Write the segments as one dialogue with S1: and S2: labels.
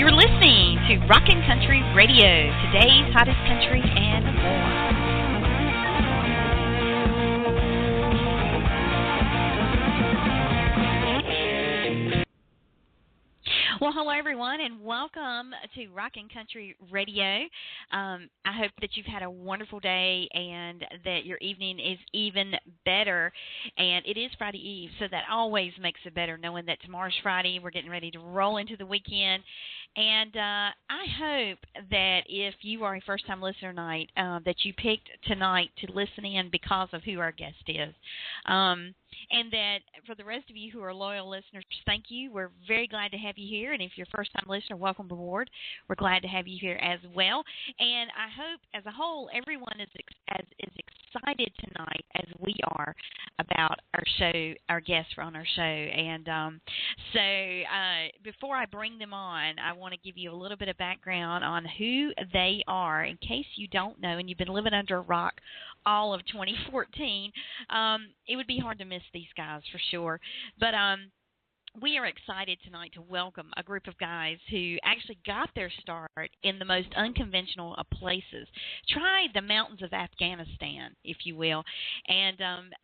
S1: You're listening to Rockin' Country Radio, today's hottest country and more. Well, hello, everyone, and welcome to Rockin' Country Radio. I hope that you've had a wonderful day and that your evening is even better. And it is Friday Eve, so that always makes it better, knowing that tomorrow's Friday. We're getting ready to roll into the weekend. And I hope that if you are a first-time listener tonight, that you picked tonight to listen in because of who our guest is. And that for the rest of you who are loyal listeners, thank you. We're very glad to have you here. And if you're a first-time listener, welcome aboard. We're glad to have you here as well. And I hope, as a whole, everyone is excited tonight as we are about our show, our guests on our show. And so before I bring them on, I want to give you a little bit of background on who they are in case you don't know and you've been living under a rock all of 2014. It would be hard to miss these guys for sure. But we are excited tonight to welcome a group of guys who actually got their start in the most unconventional of places, tried the mountains of Afghanistan, if you will, and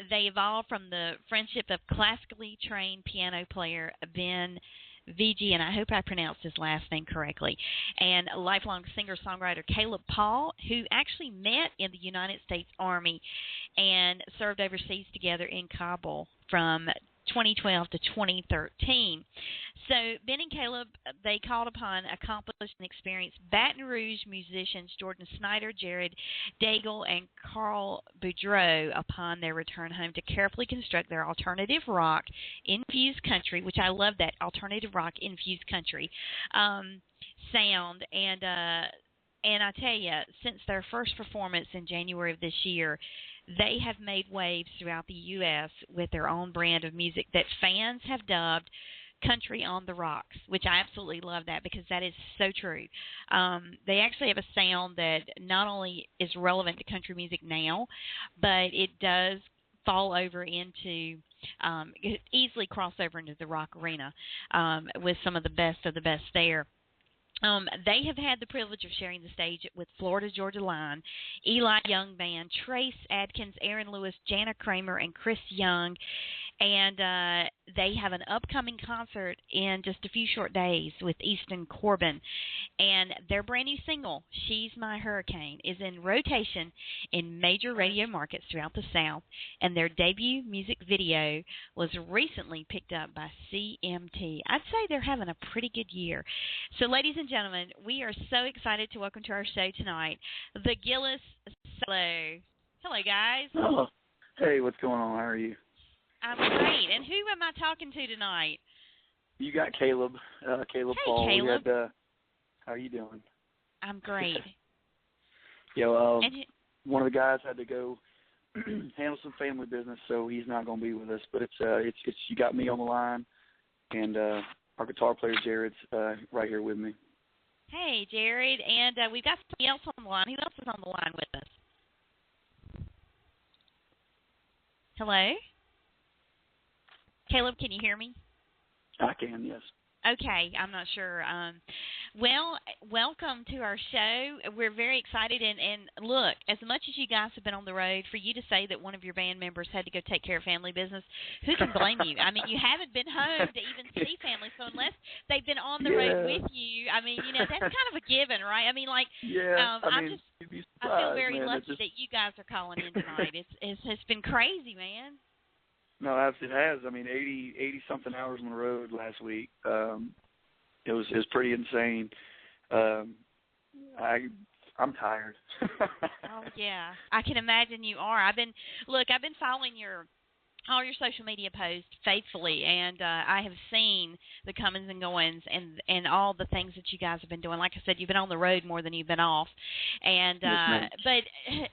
S1: they evolved from the friendship of classically trained piano player Ben Vige, and I hope I pronounced his last name correctly, and lifelong singer-songwriter Caleb Paul, who actually met in the United States Army and served overseas together in Kabul from 2012 to 2013. So Ben and Caleb, they called upon accomplished and experienced Baton Rouge musicians Jordan Snyder, Daigle, and Karl Boudreaux upon their return home to carefully construct their alternative rock infused country, which I love that, alternative rock infused country sound. And I tell you, since their first performance in January of this year, they have made waves throughout the U.S. with their own brand of music that fans have dubbed country on the rocks, which I absolutely love that because that is so true. They actually have a sound that not only is relevant to country music now, but it does fall over into easily cross over into the rock arena with some of the best there. They have had the privilege of sharing the stage with Florida Georgia Line, Eli Young Band, Trace Adkins, Aaron Lewis, Jana Kramer, and Chris Young. And they have an upcoming concert in just a few short days with Easton Corbin. And their brand new single, She's My Hurricane, is in rotation in major radio markets throughout the South. And their debut music video was recently picked up by CMT. I'd say they're having a pretty good year. So, ladies and gentlemen, we are so excited to welcome to our show tonight the Gillis Silo. Hello, guys.
S2: Oh, hey, what's going on? How are you?
S1: I'm great. And who am I talking to tonight?
S2: You got Caleb, Caleb
S1: hey,
S2: Paul.
S1: Caleb.
S2: How are you doing?
S1: I'm great.
S2: One of the guys had to go handle some family business, so he's not going to be with us. But it's you got me on the line, and our guitar player Jared's right here with me.
S1: Hey, Jared, and we've got somebody else on the line. Who else is on the line with us? Hello? Caleb, can you hear me?
S2: I can, yes.
S1: Okay, I'm not sure. Well, welcome to our show. We're very excited. And look, as much as you guys have been on the road, for you to say that one of your band members had to go take care of family business, who can blame you? I mean, you haven't been home to even see family, so unless they've been on the road with you, I mean, that's kind of a given, right? I mean, like, I feel very lucky that you guys are calling in tonight. It's been crazy, man.
S2: No, it has. I mean, 80-something hours on the road last week. It was pretty insane. I'm tired.
S1: Oh yeah, I can imagine you are. I've been following all your social media posts faithfully, and I have seen the comings and goings and all the things that you guys have been doing. Like I said, you've been on the road more than you've been off. And but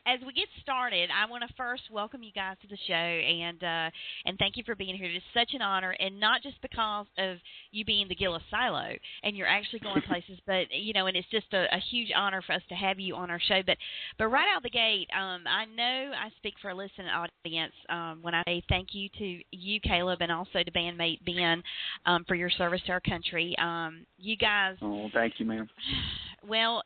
S1: as we get started, I want to first welcome you guys to the show and thank you for being here. It's such an honor, and not just because of you being the Gillis Silo and you're actually going places, but and it's just a huge honor for us to have you on our show. But right out the gate, I know I speak for a listening audience when I say thank you to you, Caleb, and also to bandmate Ben for your service to our country. You guys.
S2: Oh, thank you, ma'am.
S1: Well,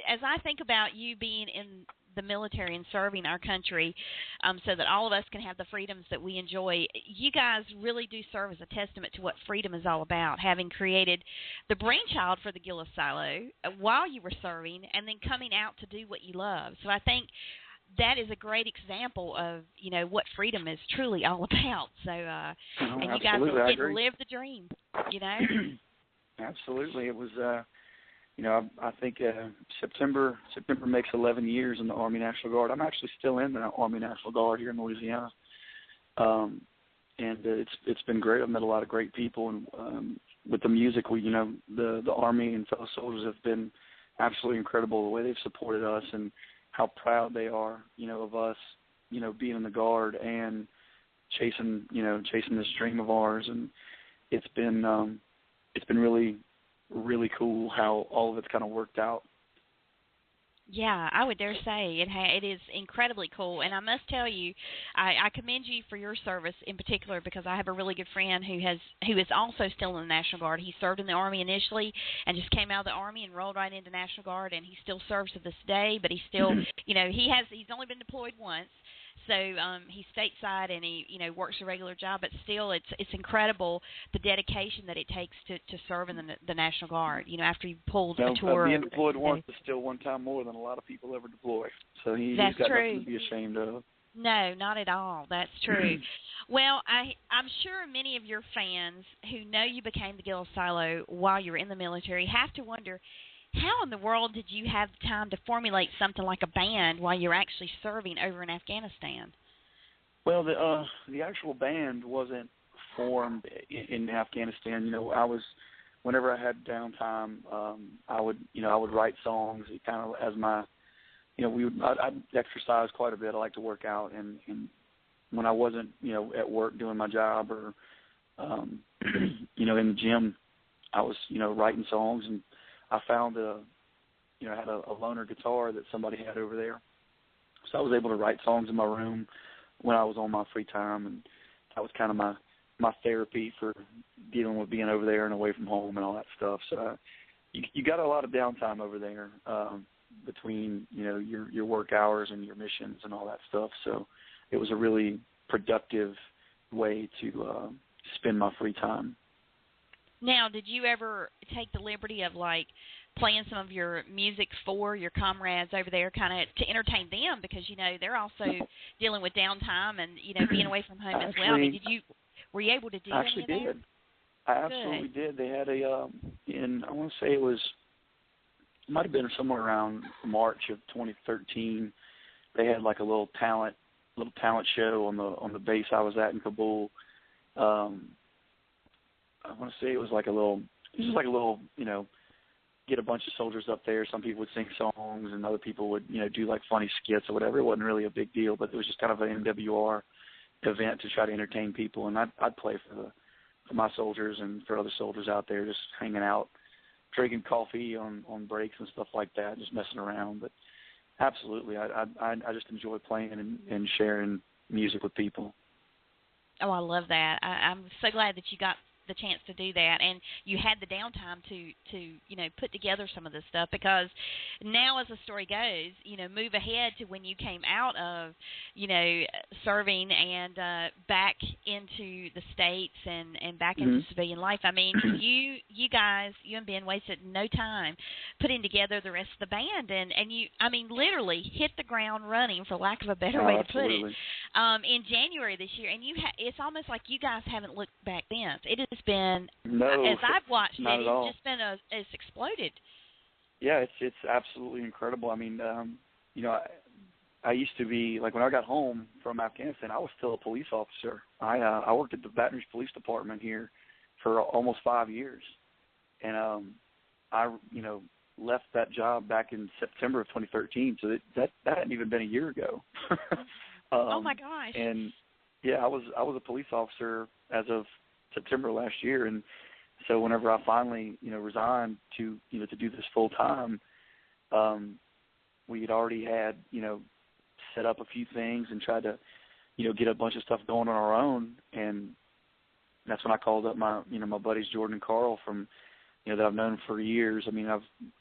S1: as I think about you being in the military and serving our country so that all of us can have the freedoms that we enjoy, you guys really do serve as a testament to what freedom is all about, having created the brainchild for the Gillis Silo while you were serving and then coming out to do what you love. So I think that is a great example of, what freedom is truly all about. So, and you guys are getting to live the dream,
S2: Absolutely. It was, I think September makes 11 years in the Army National Guard. I'm actually still in the Army National Guard here in Louisiana. And it's been great. I've met a lot of great people, and with the music, the Army and fellow soldiers have been absolutely incredible, the way they've supported us and how proud they are, of us, being in the Guard and chasing this dream of ours. And it's been really, really cool how all of it's kind of worked out.
S1: Yeah, I would dare say it is incredibly cool. And I must tell you, I commend you for your service in particular, because I have a really good friend who is also still in the National Guard. He served in the Army initially and just came out of the Army and rolled right into National Guard, and he still serves to this day, but he's still, he's only been deployed once. So he's stateside and he, works a regular job, but still it's incredible the dedication that it takes to serve in the National Guard, after you've pulled a tour.
S2: Being deployed once is still one time more than a lot of people ever deploy. So he's got nothing to be ashamed of.
S1: No, not at all. That's true. Well, I'm sure many of your fans who know you became the Gillis Silo while you were in the military have to wonder, how in the world did you have the time to formulate something like a band while you were actually serving over in Afghanistan?
S2: Well, the actual band wasn't formed in Afghanistan. Whenever I had downtime, I would write songs kind of as my, I'd exercise quite a bit. I like to work out, and when I wasn't, at work doing my job or, in the gym, I was, writing songs, and I found I had a loaner guitar that somebody had over there. So I was able to write songs in my room when I was on my free time, and that was kind of my therapy for dealing with being over there and away from home and all that stuff. So you got a lot of downtime over there between, your work hours and your missions and all that stuff. So it was a really productive way to spend my free time.
S1: Now, did you ever take the liberty of, playing some of your music for your comrades over there kind of to entertain them? Because, they're also dealing with downtime and, being away from home as well. I mean, were you able to do any of that?
S2: I absolutely did. They had I want to say it might have been somewhere around March of 2013. They had a little talent show on the base I was at in Kabul. I want to say it was just like a little, get a bunch of soldiers up there. Some people would sing songs and other people would, do funny skits or whatever. It wasn't really a big deal, but it was just kind of an MWR event to try to entertain people. And I'd play for my soldiers and for other soldiers out there, just hanging out, drinking coffee on breaks and stuff like that, just messing around. But absolutely, I just enjoy playing and sharing music with people.
S1: Oh, I love that. I'm so glad that you got the chance to do that, and you had the downtime to put together some of this stuff, because now, as the story goes, move ahead to when you came out of serving and back into the States and back into civilian life. I mean, you guys, you and Ben, wasted no time putting together the rest of the band, and you, I mean, literally hit the ground running, for lack of a better way to put it, in January this year. And it's almost like you guys haven't looked back then. It has been, as I've watched it, it's just been it's exploded.
S2: Yeah, it's absolutely incredible. I mean, I used to be, when I got home from Afghanistan, I was still a police officer. I worked at the Baton Rouge Police Department here for almost 5 years. And I left that job back in September of 2013, so that hadn't even been a year ago.
S1: Oh my gosh.
S2: And yeah, I was a police officer as of September last year, and so whenever I finally resigned to to do this full time, we had already had set up a few things and tried to get a bunch of stuff going on our own. And that's when I called up my buddies Jordan and Karl from, that I've known for years. I mean,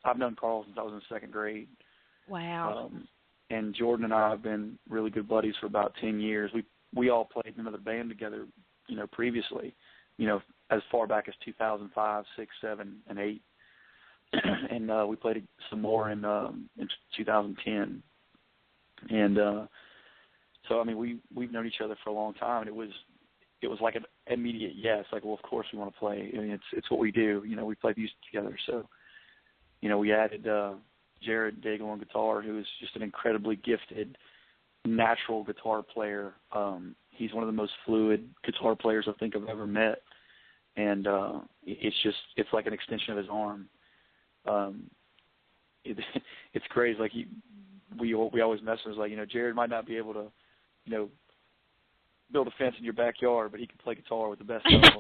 S2: I've known Karl since I was in second grade.
S1: Wow.
S2: And Jordan and I have been really good buddies for about 10 years. We all played in another band together, previously, as far back as 2005, 6, 7, and 8. And we played some more in 2010. And so, I mean, we've known each other for a long time, and it was like an immediate yes. Like, well, of course we want to play. I mean, it's what we do. We play music together. So, we added Daigle on guitar, who is just an incredibly gifted, natural guitar player. He's one of the most fluid guitar players I think I've ever met, and it's like an extension of his arm. It's crazy. Like we always mess with, like, Jared might not be able to, build a fence in your backyard, but he can play guitar with the best of them.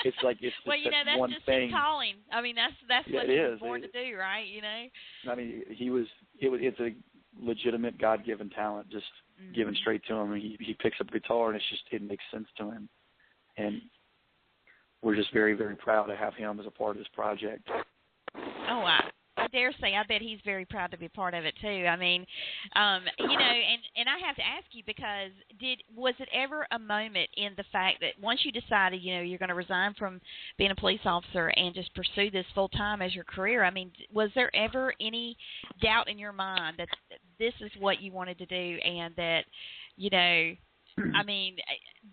S2: It's like it's just
S1: well, that's
S2: one
S1: just
S2: thing.
S1: his calling. I mean, that's what he was born to do, right?
S2: I mean, it's a legitimate God-given talent, just given straight to him. He picks up guitar, and it makes sense to him. And we're just very, very proud to have him as a part of this project.
S1: Oh, I dare say, I bet he's very proud to be a part of it too. I mean, and I have to ask you, because was it ever a moment in the fact that once you decided, you're going to resign from being a police officer and just pursue this full time as your career? I mean, was there ever any doubt in your mind that this is what you wanted to do, and that, I mean,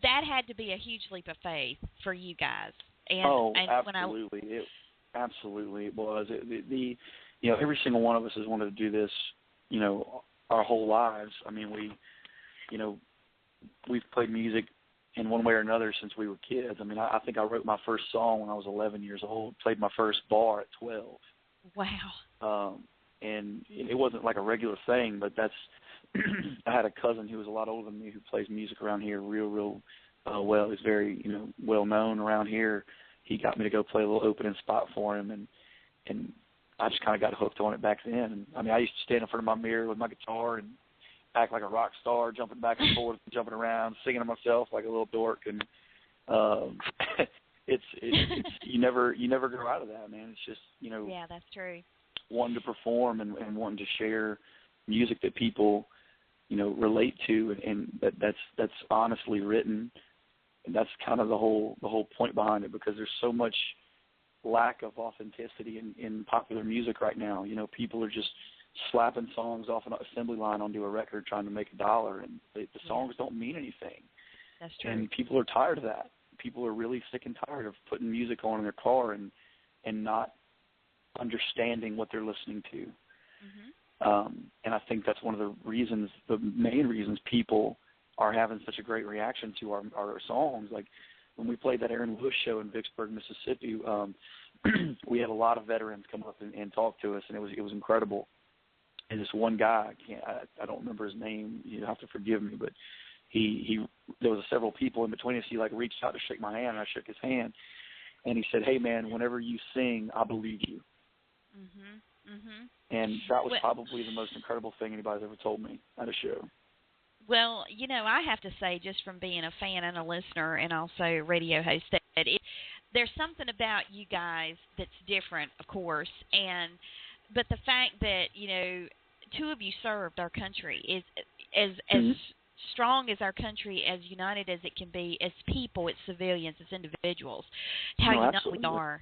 S1: that had to be a huge leap of faith for you guys? And
S2: absolutely. Absolutely, it was. Every single one of us has wanted to do this, our whole lives. I mean, we've played music in one way or another since we were kids. I mean, I think I wrote my first song when I was 11 years old, played my first bar at 12.
S1: Wow.
S2: And it wasn't like a regular thing, but I had a cousin who was a lot older than me who plays music around here real well. He's very, well known around here. He got me to go play a little opening spot for him, and I just kind of got hooked on it back then. And I mean, I used to stand in front of my mirror with my guitar and act like a rock star, jumping back and forth, jumping around, singing to myself like a little dork. And it's you never grow out of that, man. It's just
S1: yeah, that's true.
S2: Wanting to perform and wanting to share music that people relate to, and that's honestly written. And that's kind of the whole point behind it, because there's so much lack of authenticity in popular music right now. People are just slapping songs off an assembly line onto a record trying to make $1, and the songs don't mean anything.
S1: That's true.
S2: And people are tired of that. People are really sick and tired of putting music on in their car and not understanding what they're listening to.
S1: Mm-hmm.
S2: And I think that's one of the main reasons people are having such a great reaction to our songs. Like when we played that Aaron Lewis show in Vicksburg, Mississippi, we had a lot of veterans come up and talk to us, and it was incredible. And this one guy, I don't remember his name, you have to forgive me, but there was several people in between us. He reached out to shake my hand, and I shook his hand, and he said, "Hey man, whenever you sing, I believe you."
S1: Mm-hmm. Mm-hmm.
S2: And that was probably the most incredible thing anybody's ever told me at a show.
S1: Well, I have to say, just from being a fan and a listener and also radio host, that there's something about you guys that's different, of course. But the fact that, two of you served our country is as strong as our country, as united as it can be, as people, as civilians, as individuals, how united we are.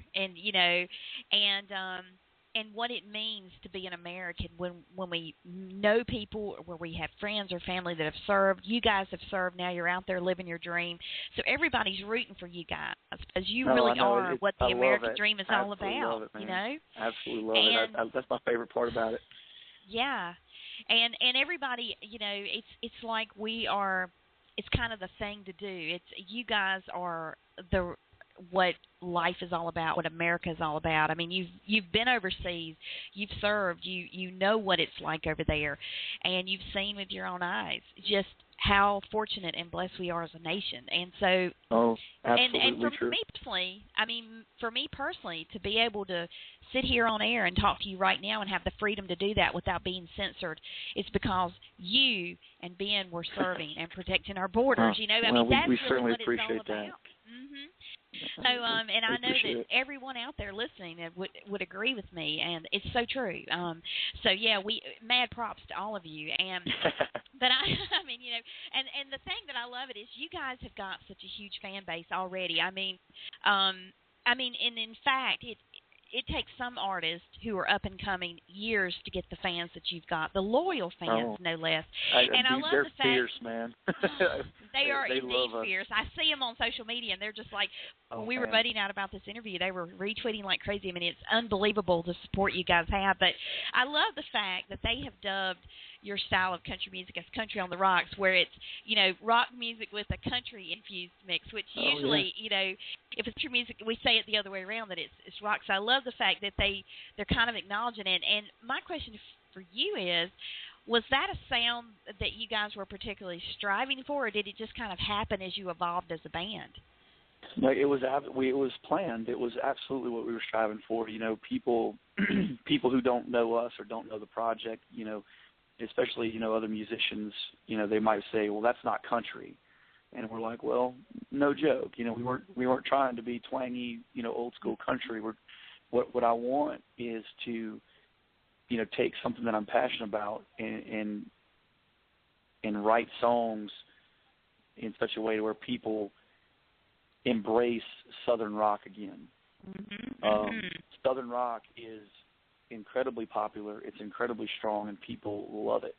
S1: And what it means to be an American when we know people, where we have friends or family that have served. You guys have served. Now you're out there living your dream. So everybody's rooting for you guys, because you really are what the American dream is all about.
S2: Love it, Absolutely love it. That's my favorite part about it.
S1: Yeah, and everybody, it's like we are. It's kind of the thing to do. It's you guys are what life is all about, what America is all about. I mean, you've been overseas, you've served, you know what it's like over there, and you've seen with your own eyes. Just how fortunate and blessed we are as a nation. And so,
S2: absolutely
S1: and for
S2: true.
S1: me personally, for me personally, to be able to sit here on air and talk to you right now and have the freedom to do that without being censored, it's because you and Ben were serving and protecting our borders. That's
S2: we
S1: really
S2: certainly
S1: what it's all
S2: appreciate
S1: about.
S2: that.
S1: Mm-hmm. So, and I know that everyone out there listening would agree with me, and it's so true. So yeah, we mad props to all of you. And but I mean, and the thing that I love it is you guys have got such a huge fan base already. And in fact, it takes some artists who are up and coming years to get the fans that you've got, the loyal fans, no less. And I love
S2: they're
S1: the fact
S2: fierce, man.
S1: they are
S2: they
S1: indeed fierce. I see them on social media, and they're just like, when we were budding out about this interview, they were retweeting like crazy. I mean, it's unbelievable the support you guys have. But I love the fact that they have dubbed your style of country music as country on the rocks, where it's, rock music with a country infused mix, which usually, if it's country music, we say it the other way around, that it's rock. So I love the fact that they're kind of acknowledging it. And my question for you is, was that a sound that you guys were particularly striving for, or did it just kind of happen as you evolved as a band?
S2: No, it was planned. It was absolutely what we were striving for. People who don't know us or don't know the project, especially other musicians, they might say, well, that's not country, and we're like, well, no joke. We weren't trying to be twangy, old school country. What I want is to take something that I'm passionate about and write songs in such a way where people embrace Southern rock again.
S1: Mm-hmm.
S2: Southern rock is incredibly popular. It's incredibly strong, and people love it.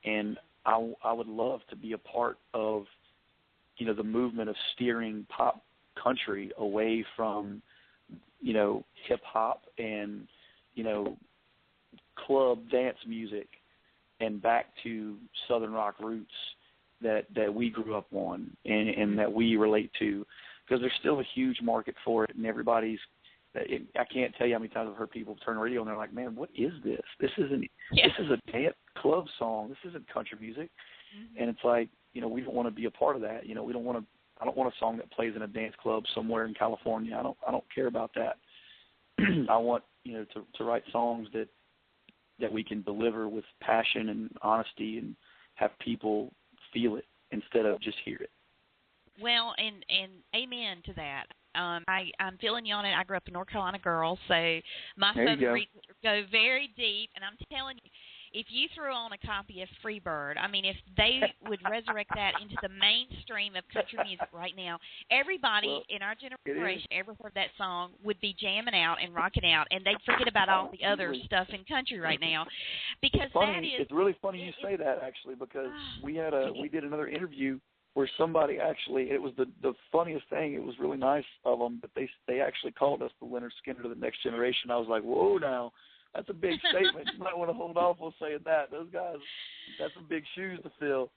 S2: And I would love to be a part of, the movement of steering pop country away from, hip hop and, club dance music, and back to Southern rock roots that we grew up on and that we relate to, because there's still a huge market for it, and I can't tell you how many times I've heard people turn the radio and they're like, man, what is this? This is a dance club song. This isn't country music. Mm-hmm. And it's like, we don't want to be a part of that. I don't want a song that plays in a dance club somewhere in California. I don't care about that. I want, to write songs that we can deliver with passion and honesty and have people feel it instead of just hear it.
S1: Well, and amen to that. I'm feeling you on it. I grew up a North Carolina girl, so my Southern roots go very deep. And I'm telling you, if you threw on a copy of Freebird, if they would resurrect that into the mainstream of country music right now, everybody in our generation ever heard that song would be jamming out and rocking out, and they'd forget about all the other stuff in country right now. Because
S2: it's really funny you say that, actually, because we did another interview where somebody actually, it was the funniest thing. It was really nice of them, but they actually called us the Leonard Skinner of the next generation. I was like, whoa, now, that's a big statement. You might want to hold off on saying that. Those guys, that's some big shoes to fill.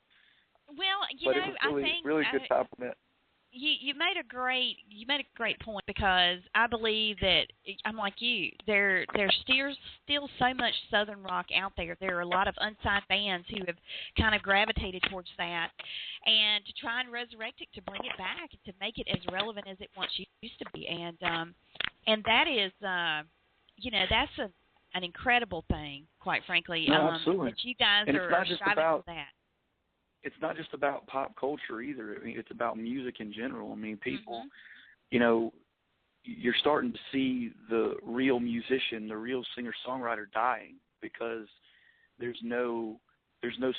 S1: Well,
S2: it was
S1: I think
S2: really good compliment.
S1: You made a great point, because I believe that I'm like you. There's still so much Southern rock out there. There are a lot of unsigned bands who have kind of gravitated towards that, and to try and resurrect it, to bring it back, to make it as relevant as it once used to be, and that is, that's an incredible thing, quite frankly.
S2: Absolutely.
S1: That you guys are striving for that.
S2: It's not just about pop culture either. It's about music in general. People, you're starting to see the real musician, the real singer-songwriter dying, because there's no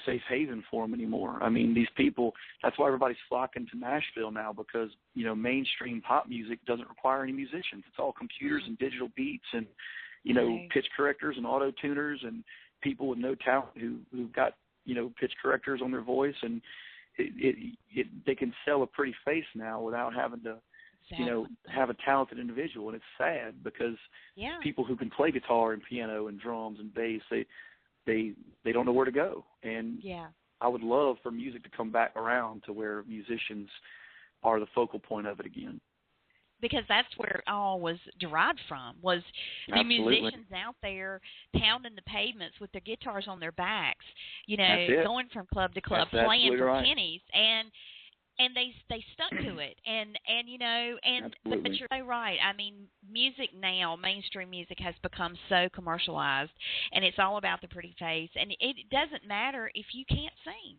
S2: safe haven for them anymore. These people, that's why everybody's flocking to Nashville now, because, mainstream pop music doesn't require any musicians. It's all computers and digital beats and, pitch correctors and auto-tuners and people with no talent who've got, pitch correctors on their voice, and they can sell a pretty face now without having to, have a talented individual. And it's sad, because people who can play guitar and piano and drums and bass, they don't know where to go. And I would love for music to come back around to where musicians are the focal point of it again.
S1: because that's where it all was derived from, was the
S2: Absolutely.
S1: musicians out there pounding the pavements with their guitars on their backs,
S2: That's it.
S1: going from club to club,
S2: That's
S1: playing for
S2: right.
S1: pennies, and they stuck to it, and but
S2: Absolutely.
S1: you're so right. I mean, music now, mainstream music has become so commercialized, and it's all about the pretty face, and it doesn't matter if you can't sing,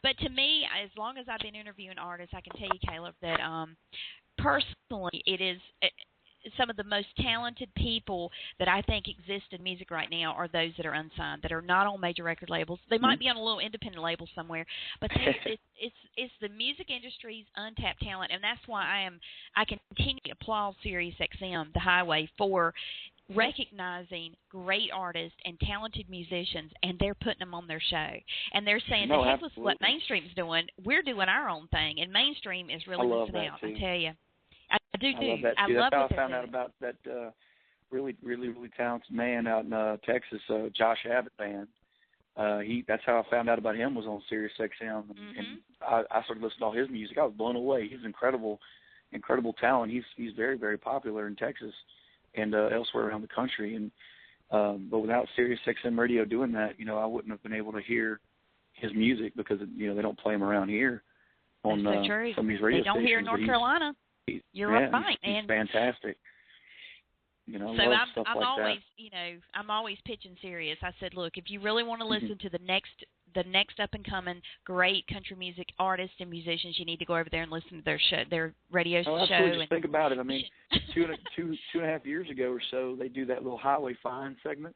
S1: but to me, as long as I've been interviewing artists, I can tell you, Caleb, that personally, it is some of the most talented people that I think exist in music right now are those that are unsigned, that are not on major record labels. They might be on a little independent label somewhere, but it's the music industry's untapped talent, and that's why I continue to applaud Sirius XM, the highway, for recognizing great artists and talented musicians, and they're putting them on their show, and they're saying, "The heck with what mainstream's doing, we're doing our own thing," and mainstream is really missing out. I tell you. I do.
S2: I love that too. That's how I found out about that really talented man out in Texas, Josh Abbott Band. That's how I found out about him, was on Sirius XM, and I started listening to all his music. I was blown away. He's incredible talent. He's very, very popular in Texas and elsewhere around the country. And but without Sirius XM radio doing that, I wouldn't have been able to hear his music, because they don't play him around here on
S1: so true.
S2: Some of these radio
S1: stations. They don't hear in North Carolina. You're right.
S2: He's fantastic.
S1: So I'm always pitching Sirius. I said, look, if you really want to listen to the next up and coming great country music artists and musicians, you need to go over there and listen to their radio show.
S2: Absolutely. Just think about it. I mean, two and a half years ago or so, they do that little Highway Fine segment,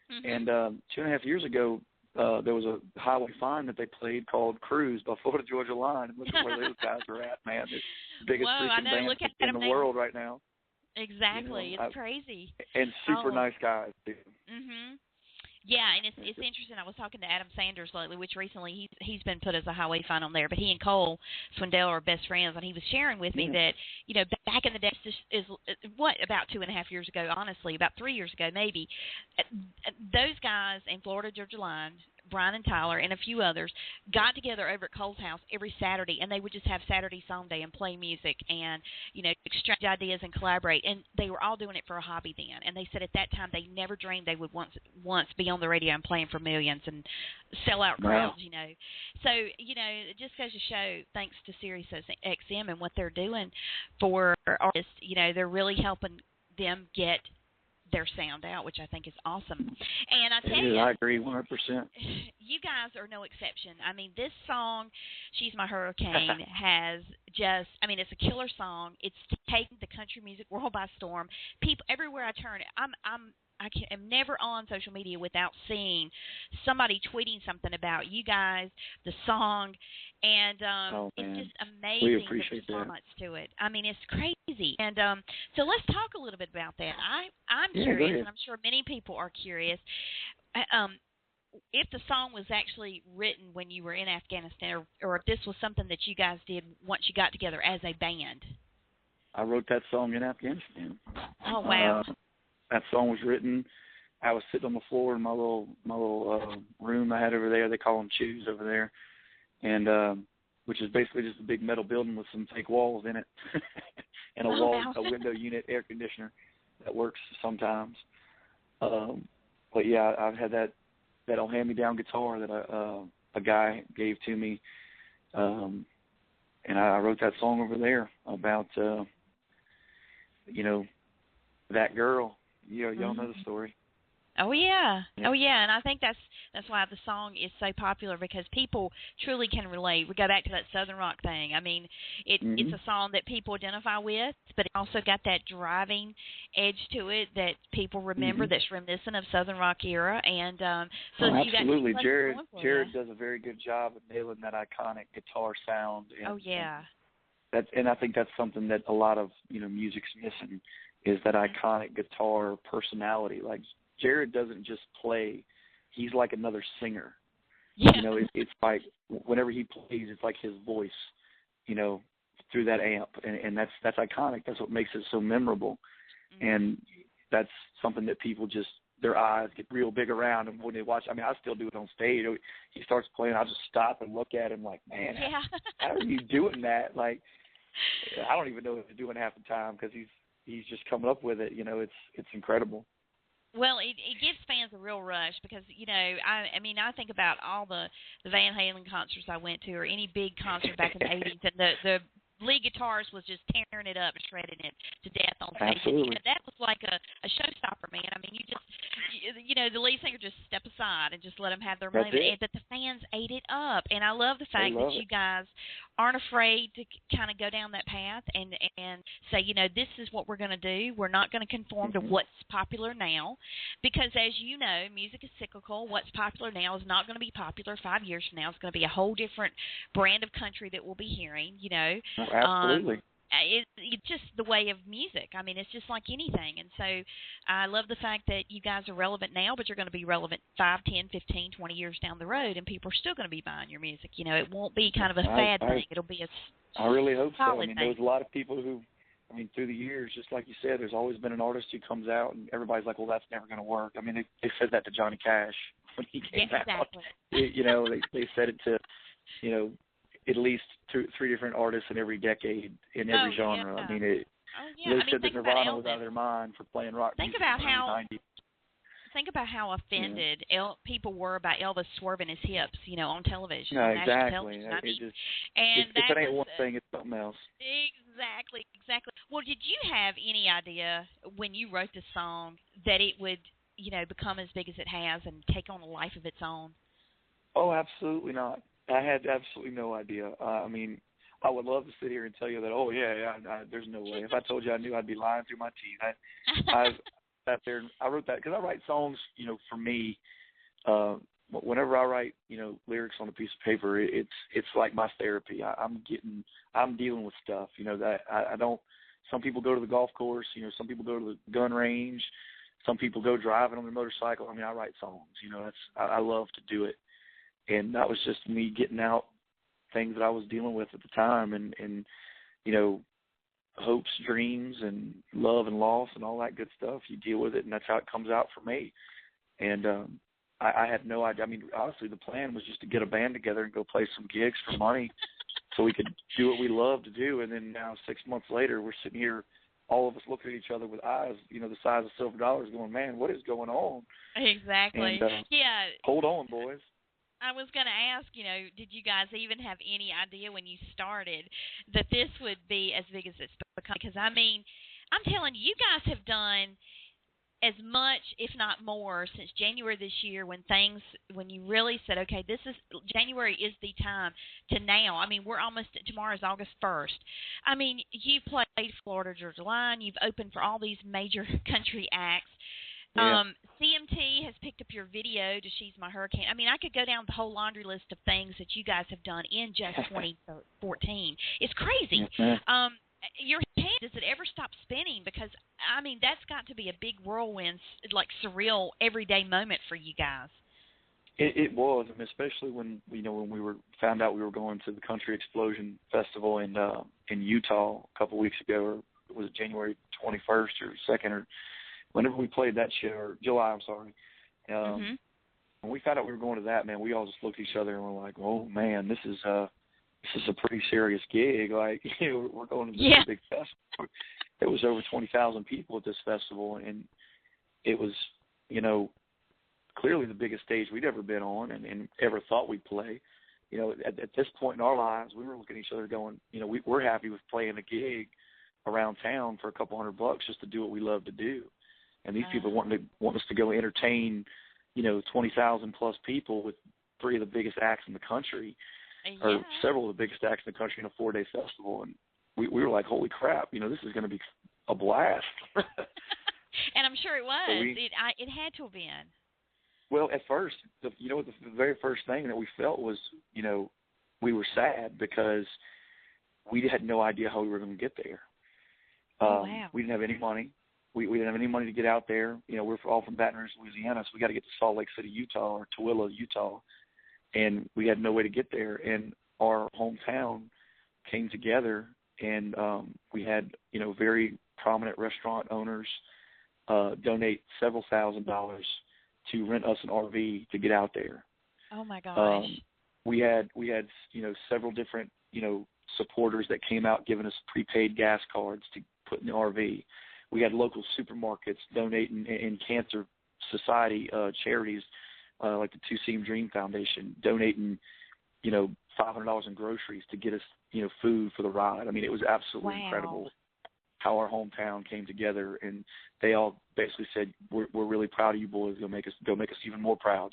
S2: and 2.5 years ago, there was a Highway Fine that they played called Cruise by Florida Georgia Line. And look at where those guys are at, man. It's the biggest freaking band in the world right now.
S1: Exactly. It's crazy.
S2: And super nice guys, too.
S1: Yeah, and it's interesting. I was talking to Adam Sanders lately, which recently he's been put as a Highway Fine on there, but he and Cole Swindell are best friends, and he was sharing with me that, back in the day, is about 2.5 years ago, honestly, about 3 years ago maybe, those guys in Florida Georgia Line, Brian and Tyler and a few others, got together over at Cole's house every Saturday, and they would just have Saturday Song Day and play music and, exchange ideas and collaborate. And they were all doing it for a hobby then. And they said at that time they never dreamed they would once be on the radio and playing for millions and sell out crowds, So, it just goes to show, thanks to Sirius XM and what they're doing for artists, they're really helping them get their sound out, which I think is awesome. And I tell you,
S2: I agree 100%.
S1: You guys are no exception. I mean, this song, "She's My Hurricane," has it's a killer song. It's taken the country music world by storm. People everywhere I turn, I'm never on social media without seeing somebody tweeting something about you guys, the song, and it's just amazing the response to it. I mean, it's crazy. And so let's talk a little bit about that. I'm curious, and I'm sure many people are curious, if the song was actually written when you were in Afghanistan, or if this was something that you guys did once you got together as a band.
S2: I wrote that song in Afghanistan.
S1: Oh, wow.
S2: That song was written. I was sitting on the floor in my little room I had over there. They call them chews over there, and which is basically just a big metal building with some fake walls in it, and a window unit air conditioner that works sometimes. But yeah, I've had that old hand-me-down guitar that a guy gave to me, and I wrote that song over there about that girl. Y'all know the story.
S1: Oh yeah, and I think that's why the song is so popular, because people truly can relate. We go back to that Southern rock thing. I mean, it's a song that people identify with, but it also got that driving edge to it that people remember. That's reminiscent of Southern rock era, and
S2: absolutely, Jared does a very good job of nailing that iconic guitar sound. And, and I think that's something that a lot of music's missing, is that iconic guitar personality. Like, Jared doesn't just play; he's like another singer.
S1: Yeah.
S2: It's like whenever he plays, it's like his voice, through that amp, and that's iconic. That's what makes it so memorable, and that's something that people just, their eyes get real big around, and when they watch, I mean, I still do it on stage. He starts playing, I'll just stop and look at him like, man, how are you doing that? Like, I don't even know what he's doing half the time because he's just coming up with it. It's incredible.
S1: Well, it gives fans a real rush because, I mean, I think about all the Van Halen concerts I went to or any big concert back in the 80s, and the lead guitarist was just tearing it up and shredding it to death on stage.
S2: Absolutely.
S1: And that was like a showstopper, man. I mean, the lead singer just step aside and just let them have their moment. But the fans ate it up. And I love the fact that you guys aren't afraid to kind of go down that path and say, this is what we're going to do. We're not going to conform to what's popular now. Because as you know, music is cyclical. What's popular now is not going to be popular 5 years from now. It's going to be a whole different brand of country that we'll be hearing,
S2: Absolutely.
S1: It's just the way of music. I mean, it's just like anything. And so I love the fact that you guys are relevant now, but you're going to be relevant 5, 10, 15, 20 years down the road, and people are still going to be buying your music. It won't be kind of a fad thing. It'll be
S2: I really hope so. I mean,
S1: thing.
S2: there's a lot of people who, through the years, just like you said, there's always been an artist who comes out, and everybody's like, well, that's never going to work. I mean, they said that to Johnny Cash when he came out. They said it to, at least 3 different artists in every decade, in every genre.
S1: Yeah.
S2: I mean, they said that Nirvana was out of their mind for playing rock music in the 90s.
S1: Think about how offended people were about Elvis swerving his hips, on television.
S2: No,
S1: on national
S2: exactly.
S1: television.
S2: If it ain't one thing, it's something else.
S1: Exactly. Well, did you have any idea when you wrote the song that it would, become as big as it has and take on a life of its own?
S2: Oh, absolutely not. I had absolutely no idea. I would love to sit here and tell you that, there's no way. If I told you I knew, I'd be lying through my teeth. I sat there and I wrote that because I write songs, for me. Whenever I write, lyrics on a piece of paper, it's like my therapy. I'm dealing with stuff, that I don't. Some people go to the golf course, some people go to the gun range, some people go driving on their motorcycle. I write songs, I love to do it. And that was just me getting out things that I was dealing with at the time and hopes, dreams, and love and loss and all that good stuff. You deal with it, and that's how it comes out for me. And I had no idea. Honestly, the plan was just to get a band together and go play some gigs for money so we could do what we love to do. And then now 6 months later, we're sitting here, all of us looking at each other with eyes, the size of silver dollars going, man, what is going on?
S1: Exactly.
S2: And, hold on, boys.
S1: I was going to ask, did you guys even have any idea when you started that this would be as big as it's become? Because, I'm telling you, you guys have done as much, if not more, since January this year when you really said, okay, January is the time, to now. We're almost, tomorrow's August 1st. You played Florida Georgia Line. You've opened for all these major country acts.
S2: Yeah.
S1: CMT has picked up your video to She's My Hurricane. I could go down the whole laundry list of things that you guys have done in just 2014. It's crazy. Your head, does it ever stop spinning? Because, that's got to be a big whirlwind, like surreal, everyday moment for you guys.
S2: It was, especially when we found out we were going to the Country Explosion Festival in Utah a couple weeks ago, or was it January 21st or 2nd, or whenever we played that show, or July, I'm sorry. When we found out we were going to that, man, we all just looked at each other and were like, "Oh man, this is a pretty serious gig." Like, we're going to this big festival. There was over 20,000 people at this festival, and it was, clearly the biggest stage we'd ever been on and ever thought we'd play. At this point in our lives, we were looking at each other going, we're happy with playing a gig around town for a couple $100 just to do what we love to do. And these people want us to go entertain, 20,000 plus people with 3 of the biggest acts in the country, or several of the biggest acts in the country in a 4-day festival. And we were like, holy crap, this is going to be a blast.
S1: And I'm sure it was. So it had to have been.
S2: Well, at first, the very first thing that we felt was, we were sad because we had no idea how we were going to get there.
S1: Wow.
S2: We didn't have any money. We didn't have any money to get out there. We're all from Baton Rouge, Louisiana, so we got to get to Salt Lake City, Utah, or Tooele, Utah, and we had no way to get there. And our hometown came together, and we had, very prominent restaurant owners donate several $1,000s to rent us an RV to get out there.
S1: Oh my gosh.
S2: We had several different, supporters that came out giving us prepaid gas cards to put in the RV. We had local supermarkets donating in cancer society charities like the Two Seam Dream Foundation donating, $500 in groceries to get us, food for the ride. I mean, it was absolutely incredible how our hometown came together, and they all basically said, "We're really proud of you boys. Go make us even more proud.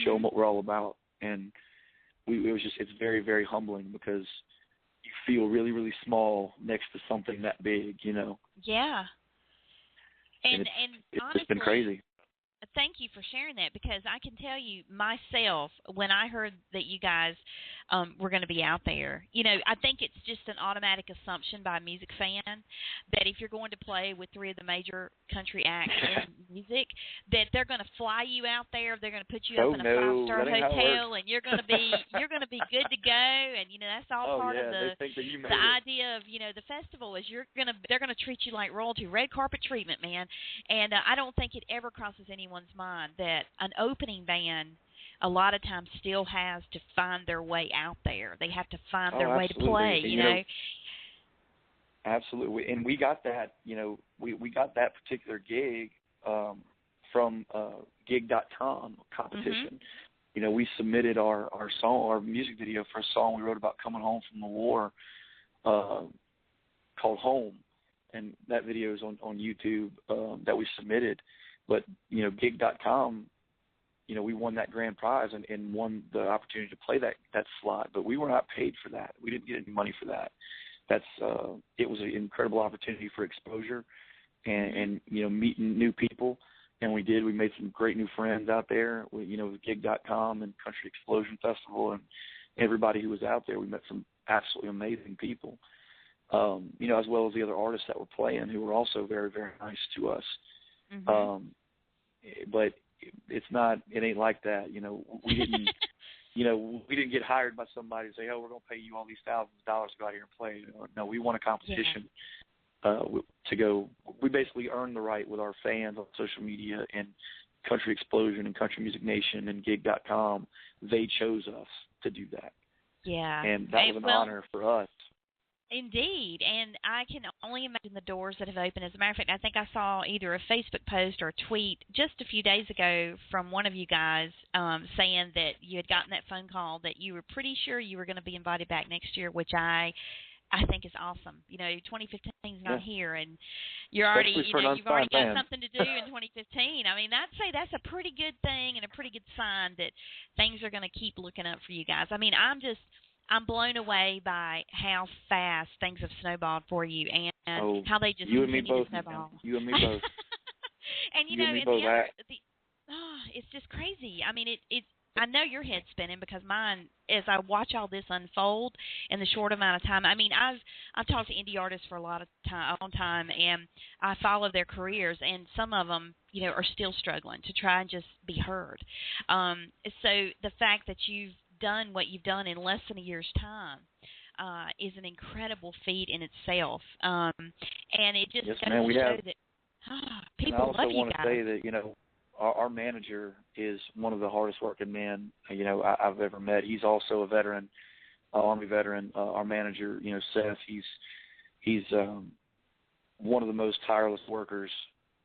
S2: Show them what we're all about." And it's very, very humbling because you feel really, really small next to something that big.
S1: Yeah. And
S2: it's
S1: honestly,
S2: just been crazy.
S1: Thank you for sharing that, because I can tell you myself, when I heard that you guys were going to be out there, I think it's just an automatic assumption by a music fan that if you're going to play with three of the major country acts in music, that they're going to fly you out there, they're going to put you up in a 5-star hotel, and you're going to be good to go, and that's all part of the idea of the festival is they're going to treat you like royalty, red carpet treatment, man. And I don't think it ever crosses anyone's mind that an opening band a lot of times still has to find their way out there. They have to find their way to play,
S2: Absolutely. And we got that, we got that particular gig from gig.com competition. We submitted our song, our music video for a song we wrote about coming home from the war called Home. And that video is on YouTube that we submitted. But, gig.com, we won that grand prize and won the opportunity to play that slot. But we were not paid for that. We didn't get any money for that. It was an incredible opportunity for exposure and meeting new people. And we did. We made some great new friends out there, with gig.com and Country Explosion Festival and everybody who was out there. We met some absolutely amazing people, as well as the other artists that were playing who were also very, very nice to us. But it ain't like that. We didn't, we didn't get hired by somebody and say, "Oh, we're going to pay you all these thousands of dollars to go out here and play." No, we won a competition to go. We basically earned the right with our fans on social media and Country Explosion and Country Music Nation and gig.com. They chose us to do that.
S1: Yeah.
S2: And that was an honor for us.
S1: Indeed, and I can only imagine the doors that have opened. As a matter of fact, I think I saw either a Facebook post or a tweet just a few days ago from one of you guys saying that you had gotten that phone call that you were pretty sure you were going to be invited back next year, which I think is awesome. 2015 is not here, and you're already, you've already got something to do in 2015. I mean, I'd say that's a pretty good thing and a pretty good sign that things are going to keep looking up for you guys. I mean, I'm blown away by how fast things have snowballed for you and how they just
S2: continue to
S1: snowball.
S2: You and me both.
S1: And it's just crazy. I mean, I know your head's spinning because mine, as I watch all this unfold in the short amount of time. I mean, I've talked to indie artists for a long time, and I follow their careers, and some of them, are still struggling to try and just be heard. So the fact that you've done what you've done in less than a year's time is an incredible feat in itself, and it just goes to show that people love you guys. I also want to say that our manager is one of the hardest working men I've ever met. He's also a veteran, Army veteran. Our manager, Seth, he's one of the most tireless workers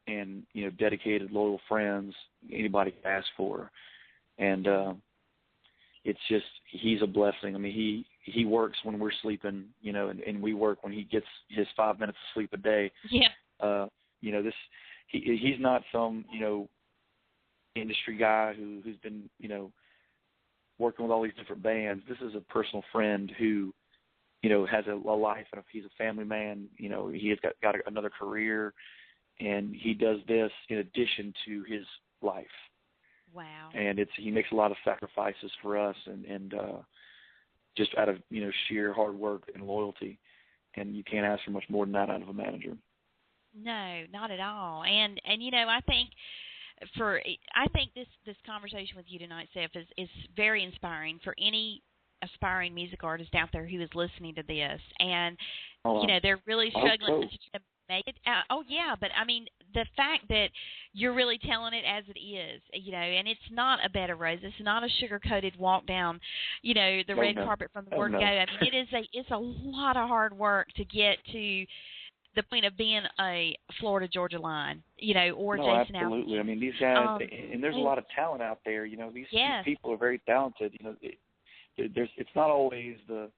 S1: and dedicated, loyal friends anybody could ask for, and it's just, he's a blessing. I mean, he works when we're sleeping, and we work when he gets his 5 minutes of sleep a day. Yeah. He's not some, industry guy who's been, working with all these different bands. This is a personal friend who, has a life, and he's a family man. He has got another career, and he does this in addition to his life. Wow. And he makes a lot of sacrifices for us and just out of, sheer hard work and loyalty. And you can't ask for much more than that out of a manager. No, not at all. And I think this conversation with you tonight, Seth, is very inspiring for any aspiring music artist out there who is listening to this. And they're really struggling. make it. Oh yeah, but I mean the fact that you're really telling it as it is, and it's not a bed of roses. It's not a sugar-coated walk down, the red carpet from the word go. I mean, it's a lot of hard work to get to the point of being a Florida Georgia line, or Jason
S2: absolutely.
S1: Aldean.
S2: I mean, these guys, and there's a lot of talent out there. These people are very talented. It's not always the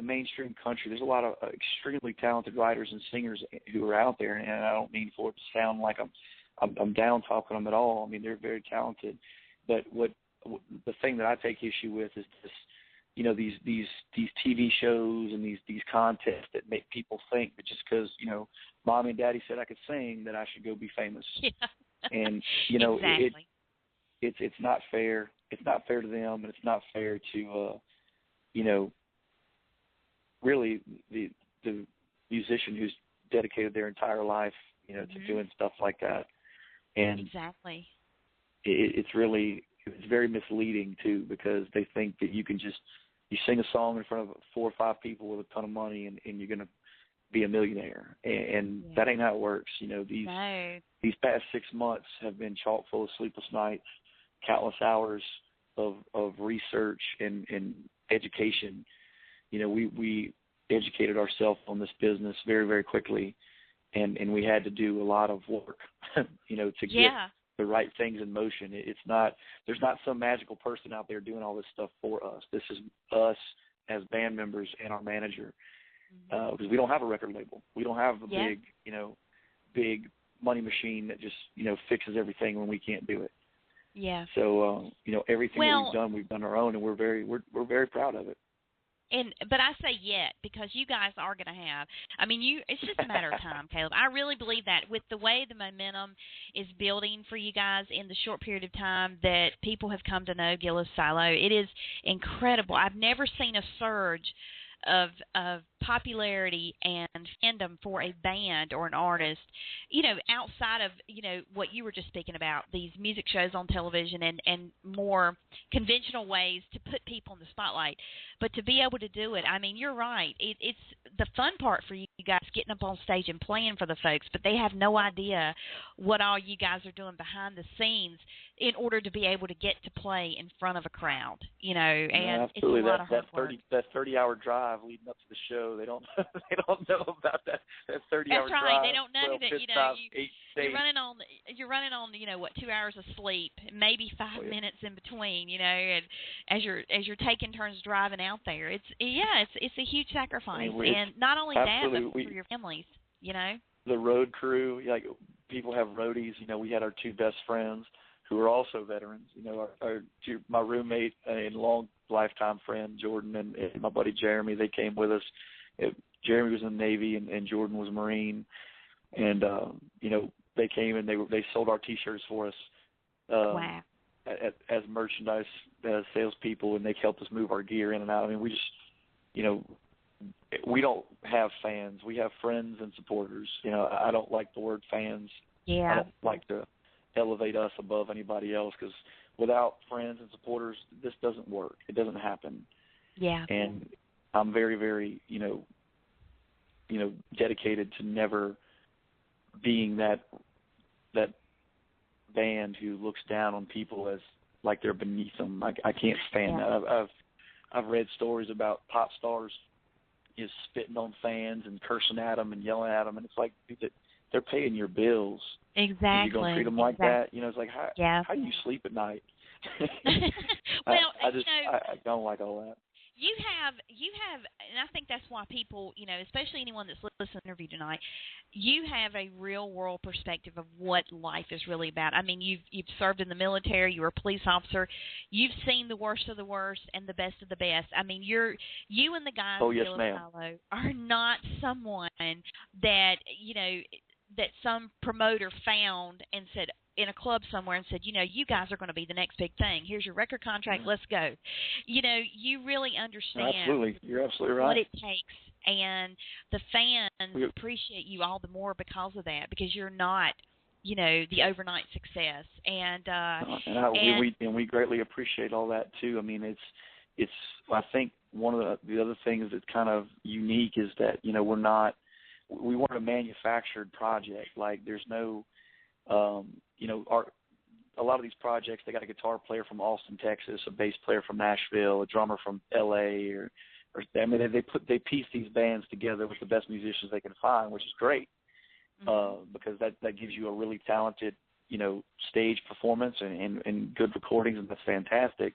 S2: mainstream country. There's a lot of extremely talented writers and singers who are out there, and I don't mean for it to sound like I'm down talking them at all. I mean, they're very talented, but the thing that I take issue with is this. These TV shows and these contests that make people think that just because mommy and daddy said I could sing that I should go be famous.
S1: Yeah.
S2: And
S1: exactly.
S2: It's not fair. It's not fair to them, and it's not fair to really the musician who's dedicated their entire life to doing stuff like that. And
S1: exactly.
S2: It's very misleading too, because they think that you sing a song in front of 4 or 5 people with a ton of money and you're going to be a millionaire. And that ain't how it works. These past 6 months have been chock full of sleepless nights, countless hours of research and education. We educated ourselves on this business very, very quickly, and we had to do a lot of work, to get the right things in motion. There's not some magical person out there doing all this stuff for us. This is us as band members and our manager, because we don't have a record label. We don't have a big money machine that just fixes everything when we can't do it.
S1: Yeah.
S2: So everything that we've done our own, and we're very proud of it.
S1: But I say yet, because you guys are going to have. I mean, it's just a matter of time, Caleb. I really believe that with the way the momentum is building for you guys in the short period of time that people have come to know Gillis Silo, it is incredible. I've never seen a surge of popularity and fandom for a band or an artist, outside of, what you were just speaking about, these music shows on television and more conventional ways to put people in the spotlight. But to be able to do it, I mean, you're right. It's the fun part for you guys, getting up on stage and playing for the folks, but they have no idea what all you guys are doing behind the scenes in order to be able to get to play in front of a crowd, and
S2: absolutely.
S1: It's a lot of hard work.
S2: That 30-hour drive leading up to the show, they don't know about that 30-hour drive.
S1: That's right. They don't know that you're running on 2 hours of sleep, maybe 5 minutes in between, and as you're taking turns driving out there, it's a huge sacrifice, and not only that, but for your families,
S2: The road crew, like people have roadies. We had our 2 best friends who are also veterans. My roommate and long lifetime friend Jordan and my buddy Jeremy, they came with us. Jeremy was in the Navy and Jordan was a Marine, and they came and they sold our T-shirts for us.
S1: Wow.
S2: As merchandise salespeople, and they helped us move our gear in and out. I mean, we just, we don't have fans. We have friends and supporters. I don't like the word fans.
S1: Yeah.
S2: I don't like to elevate us above anybody else, because without friends and supporters, this doesn't work. It doesn't happen.
S1: Yeah.
S2: And I'm very, very, dedicated to never being that band who looks down on people as like they're beneath them. I can't stand that. I've read stories about pop stars just spitting on fans and cursing at them and yelling at them, and it's like, dude, they're paying your bills.
S1: Exactly.
S2: You're going to treat them like that? It's like, how do you sleep at night?
S1: Well,
S2: I don't like all that.
S1: You have, and I think that's why people, especially anyone that's listening to the interview tonight, you have a real world perspective of what life is really about. I mean, you've served in the military, you were a police officer, you've seen the worst of the worst and the best of the best. I mean, you and the guys
S2: at
S1: Gillis Silo are not someone that, that some promoter found and said, in a club somewhere, and said, you guys are going to be the next big thing. Here's your record contract. Let's go. You really understand.
S2: Absolutely. You're absolutely right.
S1: What it takes. And the fans appreciate you all the more because of that, because you're not, the overnight success. And
S2: we greatly appreciate all that too. I mean, it's I think one of the other things that's kind of unique is that, we're not we weren't a manufactured project. Like there's no, a lot of these projects, they got a guitar player from Austin, Texas, a bass player from Nashville, a drummer from L.A. or I mean, they piece these bands together with the best musicians they can find, which is great, because that gives you a really talented, stage performance and good recordings, and that's fantastic.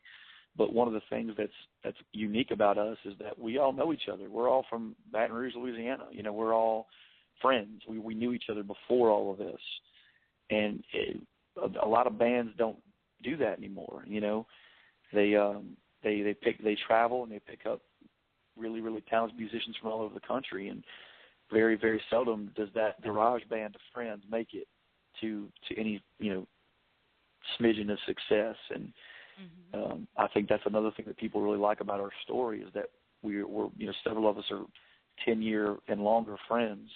S2: But one of the things that's unique about us is that we all know each other. We're all from Baton Rouge, Louisiana. We're all friends. We knew each other before all of this, and a lot of bands don't do that anymore. They travel and they pick up really, really talented musicians from all over the country, and very, very seldom does that garage band of friends make it to any smidgen of success. And I think that's another thing that people really like about our story is that we're several of us are 10-year and longer friends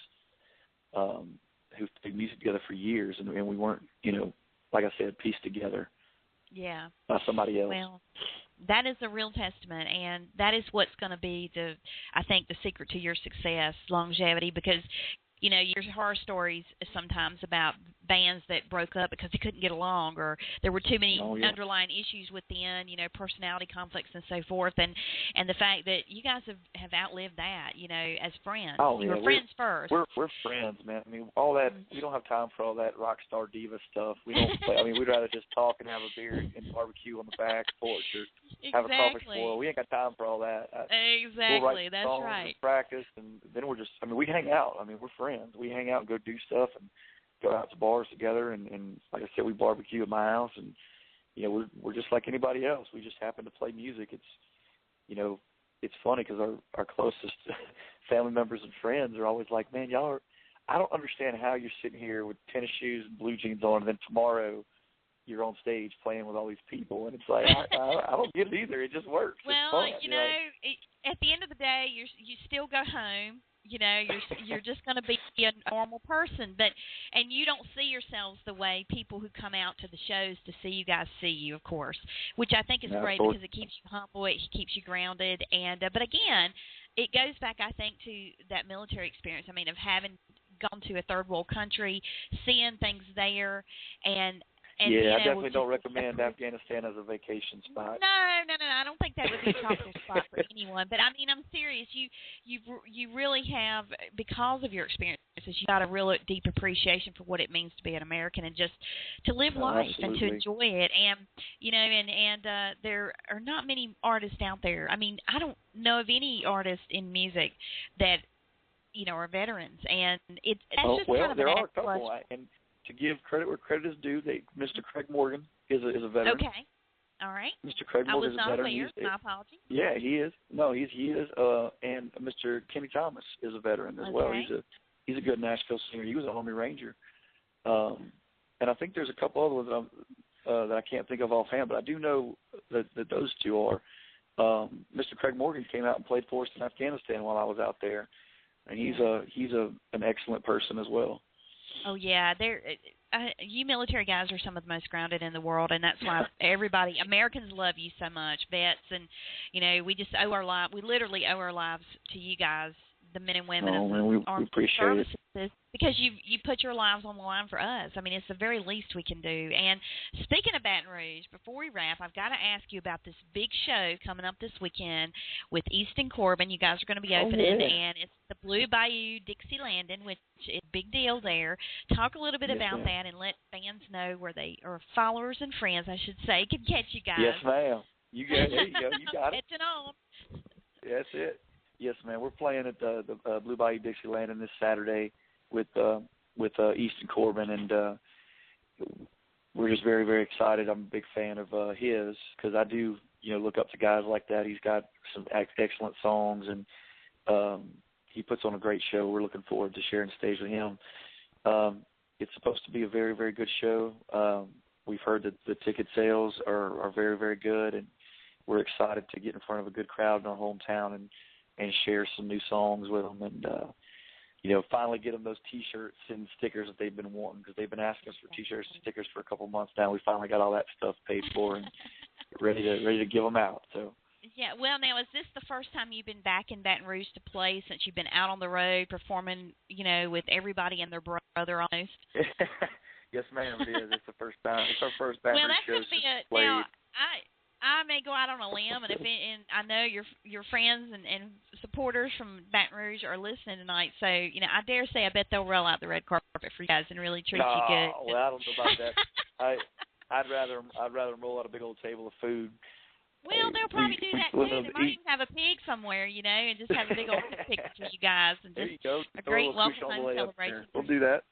S2: who've played music together for years, and we weren't like I said, pieced together by somebody else.
S1: Well, that is a real testament, and that is what's going to be I think the secret to your success, longevity, because you hear horror stories sometimes about bands that broke up because they couldn't get along, or there were too many underlying issues within, personality conflicts and so forth. And the fact that you guys have outlived that, as friends. You were friends first.
S2: We're friends, man. I mean, all that, we don't have time for all that rock star diva stuff. We don't play. I mean, we'd rather just talk and have a beer and barbecue on the back porch or have a crawfish boil. We ain't got time for all that.
S1: Exactly.
S2: We'll write
S1: That's
S2: songs
S1: right.
S2: and practice, and then we hang out. I mean, we're friends. We hang out and go do stuff and go out to bars together, and like I said, we barbecue at my house, and we're just like anybody else. We just happen to play music. It's funny because our closest family members and friends are always like, man, I don't understand how you're sitting here with tennis shoes and blue jeans on, and then tomorrow you're on stage playing with all these people, and it's like I don't get it either. It just works.
S1: Well,
S2: it's fun,
S1: at the end of the day, you still go home. You're just going to be a normal person, and you don't see yourselves the way people who come out to the shows to see you guys see you, of course, which I think is great because it keeps you humble, it keeps you grounded, and but again, it goes back, I think, to that military experience. I mean, of having gone to a third world country, seeing things there, and
S2: I definitely don't recommend Afghanistan as a vacation spot.
S1: No. I don't think that would be a popular spot for anyone. But I mean, I'm serious. You really have, because of your experiences, you got a real deep appreciation for what it means to be an American and just to live life and to enjoy it. And there are not many artists out there. I mean, I don't know of any artist in music that are veterans, and that's just kind of
S2: there are a couple. And to give credit where credit is due, Mr. Craig Morgan is a veteran.
S1: Okay. All right.
S2: Mr. Craig Morgan is a veteran.
S1: I was not aware. My apologies.
S2: Yeah, he is. No, he is. And Mr. Kenny Thomas is a veteran as well. He's a good Nashville singer. He was a Army Ranger. And I think there's a couple other ones that I can't think of offhand, but I do know that those two are. Mr. Craig Morgan came out and played for us in Afghanistan while I was out there, and he's an excellent person as well.
S1: Oh yeah, you military guys are some of the most grounded in the world, and that's why Americans love you so much, vets, and we just owe our life. We literally owe our lives to you guys, the men and women of the armed services, because you put your lives on the line for us. I mean, it's the very least we can do. And speaking of Baton Rouge, before we wrap, I've got to ask you about this big show coming up this weekend with Easton Corbin. You guys are going to be opening, and it's the Blue Bayou Dixie Landing, which is a big deal there. Talk a little bit about that and let fans know where they, or followers and friends, I should say, can catch you guys.
S2: Yes, ma'am. There you go. You got it.
S1: Catching on.
S2: That's it. Yes, ma'am. We're playing at the Blue Bayou Dixie Landing this Saturday with Easton Corbin, and we're just very, very excited. I'm a big fan of his because I do, look up to guys like that. He's got some excellent songs, and he puts on a great show. We're looking forward to sharing stage with him. It's supposed to be a very, very good show. We've heard that the ticket sales are very, very good, and we're excited to get in front of a good crowd in our hometown and share some new songs with them, and finally get them those T-shirts and stickers that they've been wanting, because they've been asking us for T-shirts and stickers for a couple months now. We finally got all that stuff paid for and ready to give them out. So
S1: Yeah, well, now, is this the first time you've been back in Baton Rouge to play since you've been out on the road performing, with everybody and their brother almost?
S2: Yes, ma'am, it is. It's the first time. It's our first Baton Rouge show since we played.
S1: Now, I may go out on a limb, and I know your friends and supporters from Baton Rouge are listening tonight, so, I dare say I bet they'll roll out the red carpet for you guys and really treat you good.
S2: Well, I don't know about that. I'd rather roll out a big old table of food.
S1: Well, they'll probably do that too. They might even have a pig somewhere, and just have a big old picture for you guys and just a great welcome home celebration.
S2: We'll do that.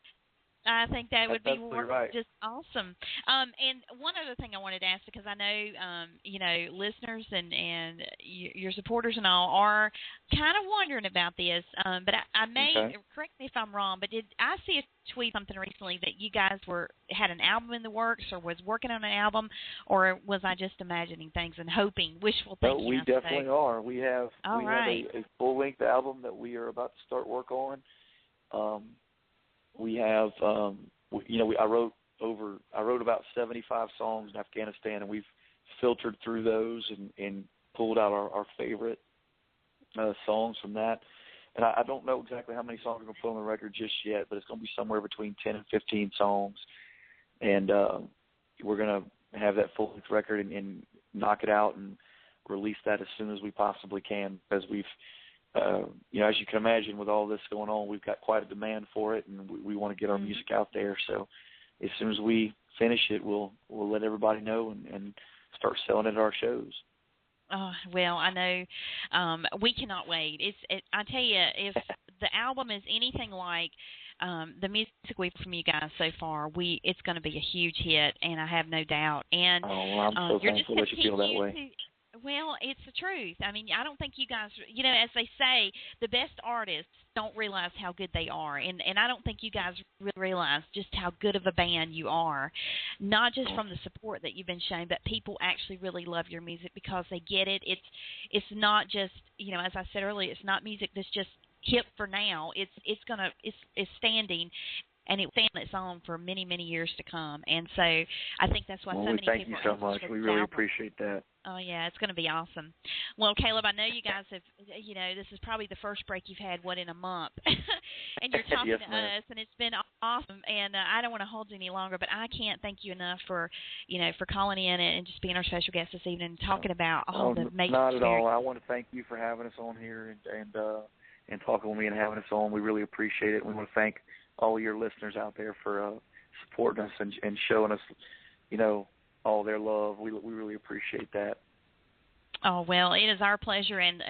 S1: I think that would be
S2: right.
S1: just awesome. And one other thing I wanted to ask, because I know, listeners and your supporters and all are kind of wondering about this. But I may, correct me if I'm wrong, but did I see a tweet something recently that you guys had an album in the works or was working on an album, or was I just imagining things and hoping, wishful thinking?
S2: No, we definitely are. We have a full-length album that we are about to start work on. We have, I wrote about 75 songs in Afghanistan, and we've filtered through those and pulled out our favorite songs from that. And I don't know exactly how many songs we're going to put on the record just yet, but it's going to be somewhere between 10 and 15 songs. And we're going to have that full-length record and knock it out and release that as soon as we possibly can, because we've as you can imagine, with all this going on, we've got quite a demand for it, and we want to get our music out there. So as soon as we finish it, we'll let everybody know and start selling it at our shows.
S1: Oh, well, I know we cannot wait. I tell you, if the album is anything like the music we've heard from you guys so far, it's going to be a huge hit, and I have no doubt. And
S2: I'm so thankful that you feel that way.
S1: Well, it's the truth. I mean, I don't think you guys, as they say, the best artists don't realize how good they are. And I don't think you guys really realize just how good of a band you are, not just from the support that you've been shown, but people actually really love your music because they get it. It's not just, as I said earlier, it's not music that's just hip for now. It's standing. And it will stand on its own for many, many years to come. And so I think that's why so many people
S2: thank you so much. We really appreciate that.
S1: Oh, yeah, it's going to be awesome. Well, Caleb, I know you guys have, this is probably the first break you've had, in a month. And you're talking to us, and it's been awesome. And I don't want to hold you any longer, but I can't thank you enough for, for calling in and just being our special guest this evening and talking about all the amazing
S2: Not at all. I want to thank you for having us on here and talking with me and having us on. We really appreciate it. We want to thank all your listeners out there for supporting us and showing us, all their love. We really appreciate that.
S1: Oh, well, it is our pleasure. And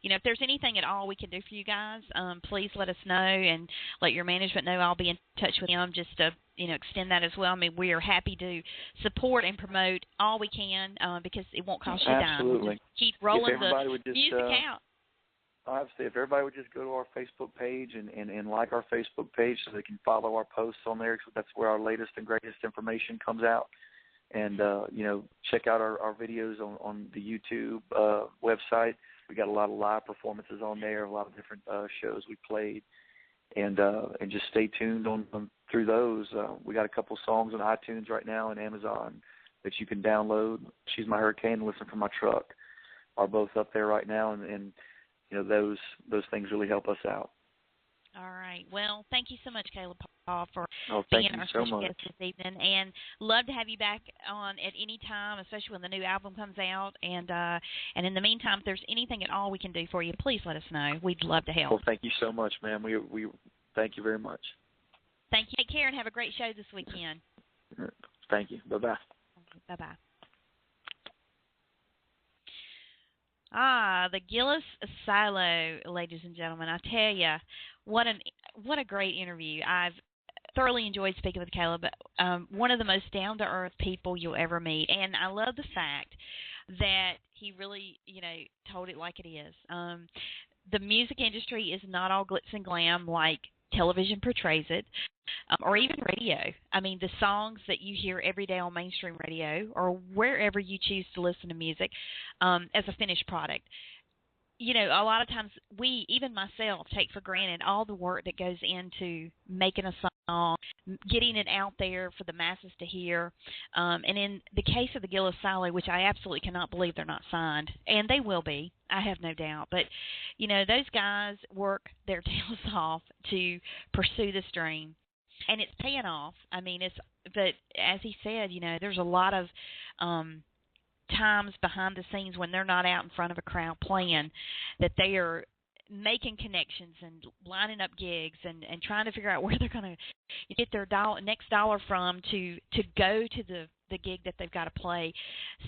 S1: if there's anything at all we can do for you guys, please let us know and let your management know. I'll be in touch with them just to, extend that as well. I mean, we are happy to support and promote all we can because it won't cost you a dime.
S2: Absolutely.
S1: Just keep rolling the music out.
S2: Obviously, if everybody would just go to our Facebook page and like our Facebook page so they can follow our posts on there, because that's where our latest and greatest information comes out. And, check out our videos on the YouTube website. We got a lot of live performances on there, a lot of different shows we played. And just stay tuned on through those. We got a couple songs on iTunes right now and Amazon that you can download. She's My Hurricane and Listen From My Truck are both up there right now, and those things really help us out.
S1: All right. Well, thank you so much, Caleb Paul, for
S2: being
S1: our special guest this evening. And love to have you back on at any time, especially when the new album comes out. And in the meantime, if there's anything at all we can do for you, please let us know. We'd love to help.
S2: Well, thank you so much, ma'am. We thank you very much.
S1: Thank you. Take care and have a great show this weekend.
S2: Thank you. Bye-bye.
S1: Bye-bye. The Gillis Silo, ladies and gentlemen. I tell you, what a great interview. I've thoroughly enjoyed speaking with Caleb. One of the most down-to-earth people you'll ever meet. And I love the fact that he really, told it like it is. The music industry is not all glitz and glam like television portrays it, or even radio. I mean, the songs that you hear every day on mainstream radio or wherever you choose to listen to music as a finished product, a lot of times we, even myself, take for granted all the work that goes into making a song, getting it out there for the masses to hear. And in the case of the Gillis Silo, which I absolutely cannot believe they're not signed, and they will be, I have no doubt. But, those guys work their tails off to pursue this dream. And it's paying off. I mean, but as he said, there's a lot of times behind the scenes when they're not out in front of a crowd playing, that they are making connections and lining up gigs and trying to figure out where they're going to get their next dollar from to go to the gig that they've got to play.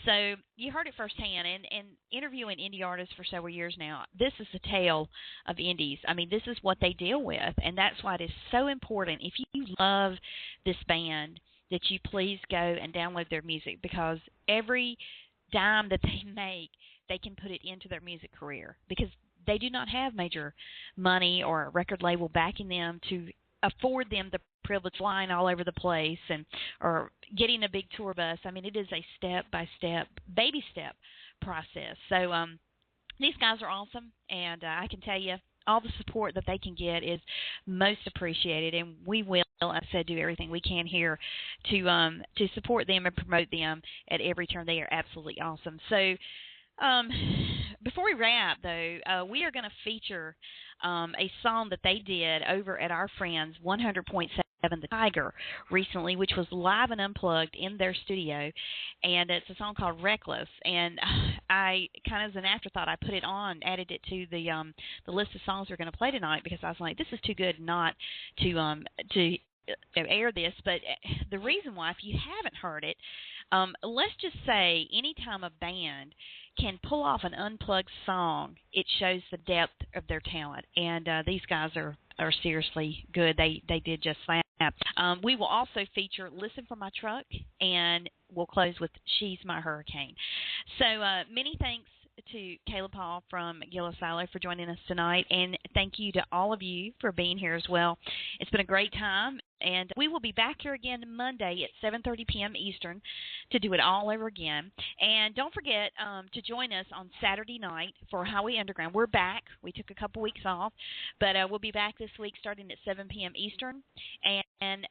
S1: So you heard it firsthand, and interviewing indie artists for several years now, this is the tale of indies. I mean, this is what they deal with, and that's why it is so important, if you love this band, that you please go and download their music, because every dime that they make, they can put it into their music career, because they do not have major money or a record label backing them to afford them the privilege flying all over the place or getting a big tour bus. I mean, it is a step-by-step, baby step process. So these guys are awesome, and I can tell you all the support that they can get is most appreciated, and we will, as I said, do everything we can here to support them and promote them at every turn. They are absolutely awesome. So before we wrap, though, we are going to feature a song that they did over at our friends 100.7 The Tiger recently, which was live and unplugged in their studio, and it's a song called Reckless. And I kind of, as an afterthought, I put it on, added it to the list of songs we're going to play tonight, because I was like, this is too good not to air this. But the reason why, if you haven't heard it, let's just say anytime a band can pull off an unplugged song, it shows the depth of their talent. And these guys are seriously good. They did just that. We will also feature Listen for My Truck, and we'll close with She's My Hurricane. So many thanks to Caleb Paul from Gillis Silo for joining us tonight, and thank you to all of you for being here as well. It's been a great time, and we will be back here again Monday at 7:30 p.m. Eastern to do it all over again. And don't forget to join us on Saturday night for Highway Underground. We're back. We took a couple weeks off, but we'll be back this week starting at 7 p.m. Eastern. And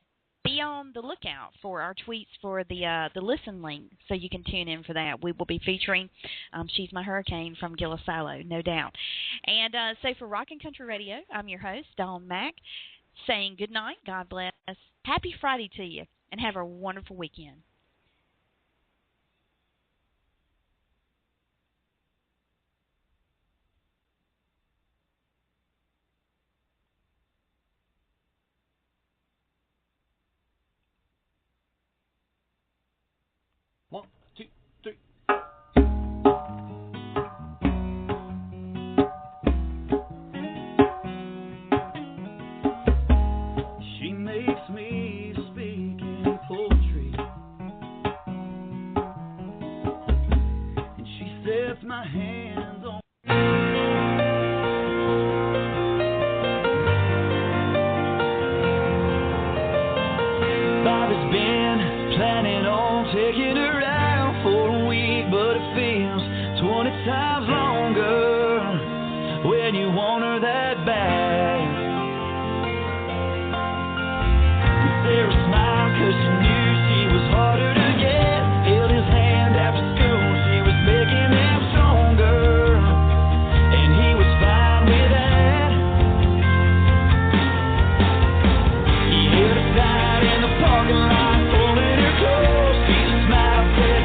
S1: be on the lookout for our tweets for the listen link, so you can tune in for that. We will be featuring She's My Hurricane from Gillis Silo, no doubt. And so for Rockin' Country Radio, I'm your host, Dawn Mack, saying good night, God bless, happy Friday to you, and have a wonderful weekend.
S3: One, two, three. She makes me speak in poetry, and she sets my hands on. Bobby's been planning on taking her out for a week, but it feels 20 times longer when you want her that bad. Sarah smiled 'cause she knew she was harder to get. Held his hand after school, she was making him stronger, and he was fine with that. He held her tight in the parking lot, pulling her close. He smiled, said,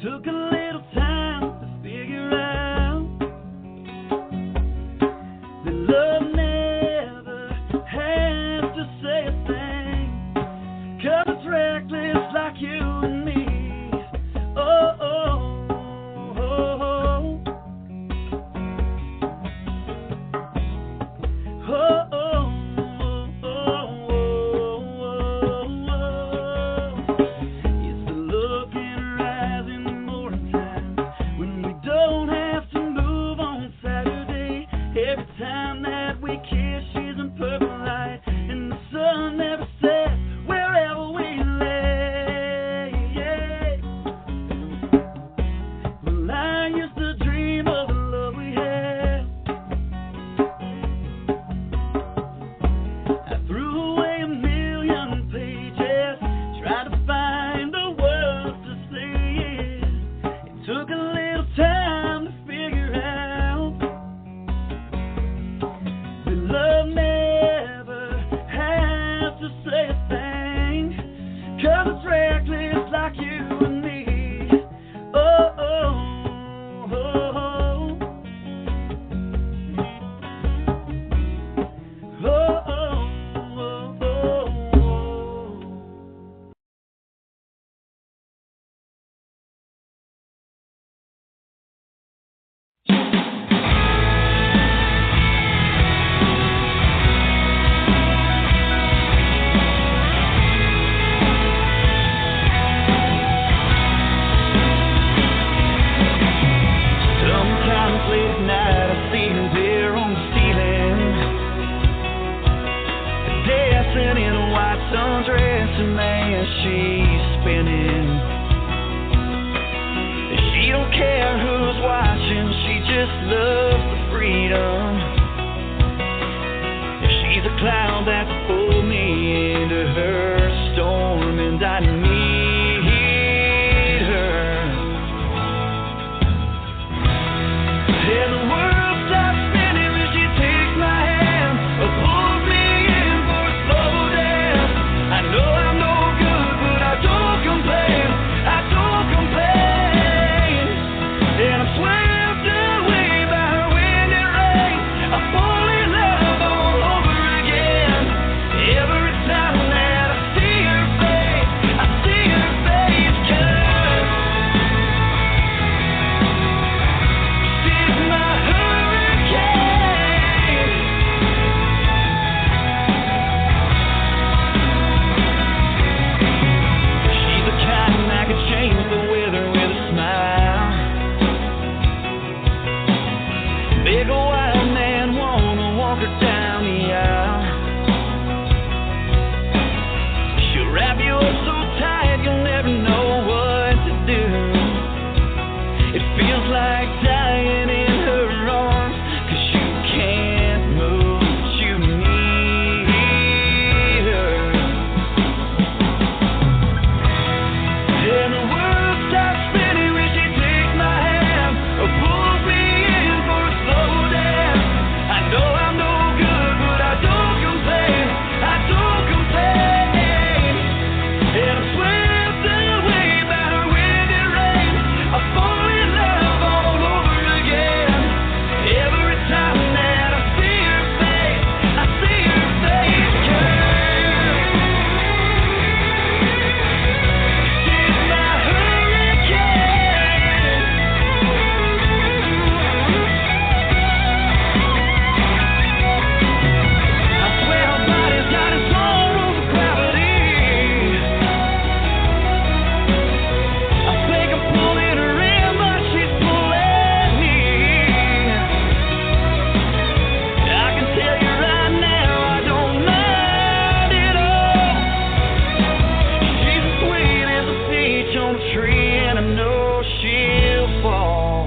S3: Took a little time to figure out Sometimes late at night I see her there on the ceiling, dancing in a white sundress, and man, she's spinning. She don't care who's watching, she just loves the freedom. She's a cloud that pulled me into her storm, and I need her. And the world stops spinning when she takes my hand, or pulls me in for a slow dance. I know I'm no good, but I don't complain. I don't complain. And I'm swept away by her wind and rain. I fall in love all over again. Every time that I see her face, I see her face, 'cause she's my hurricane. She's the kind that could change the weather with a smile. Big old white man wanna walk her down the aisle. She'll wrap you up so tight you'll never know what to do. It feels like dying in her arms, 'cause you can't move, but you need her. And the world stops spinning when she takes my hand, or pulls me in for a slow dance. I know I'm no good, but I don't complain. I don't complain. And I'm swept away by her wind and rain. I fall in love all over again. Every time that I see her face, I see her face, 'cause she's my hurricane. I swear her body's got its own rules of gravity. I think I'm pulling her in, but she's pulling me. I can tell you right now, I don't mind at all. She's as sweet as a peach on a tree, and I know she'll fall.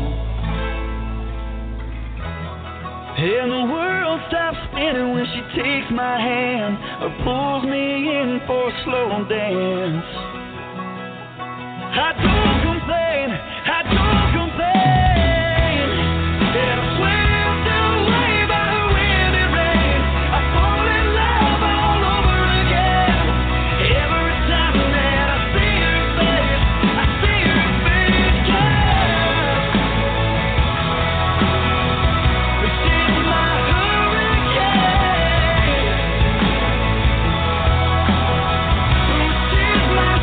S3: And the world stops spinning when she takes my hand, or pulls me in for a slow dance. I don't complain, I don't complain. And I'm swept away by her wind and rain. I fall in love all over again. Every time that I see her face, I see her face, 'cause she's my hurricane. She's my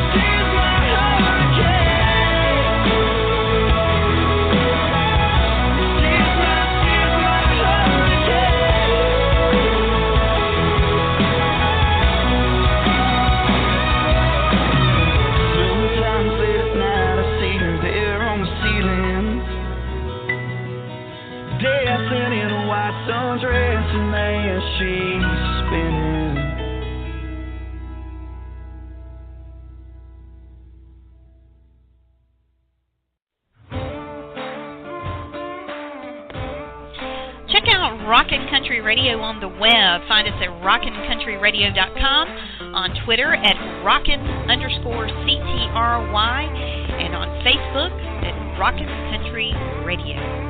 S3: sundress, and man, she's spinning.
S1: Check out Rockin' Country Radio on the web. Find us at rockincountryradio.com, on Twitter at rockin_CTRY, and on Facebook at Rockin' Country Radio.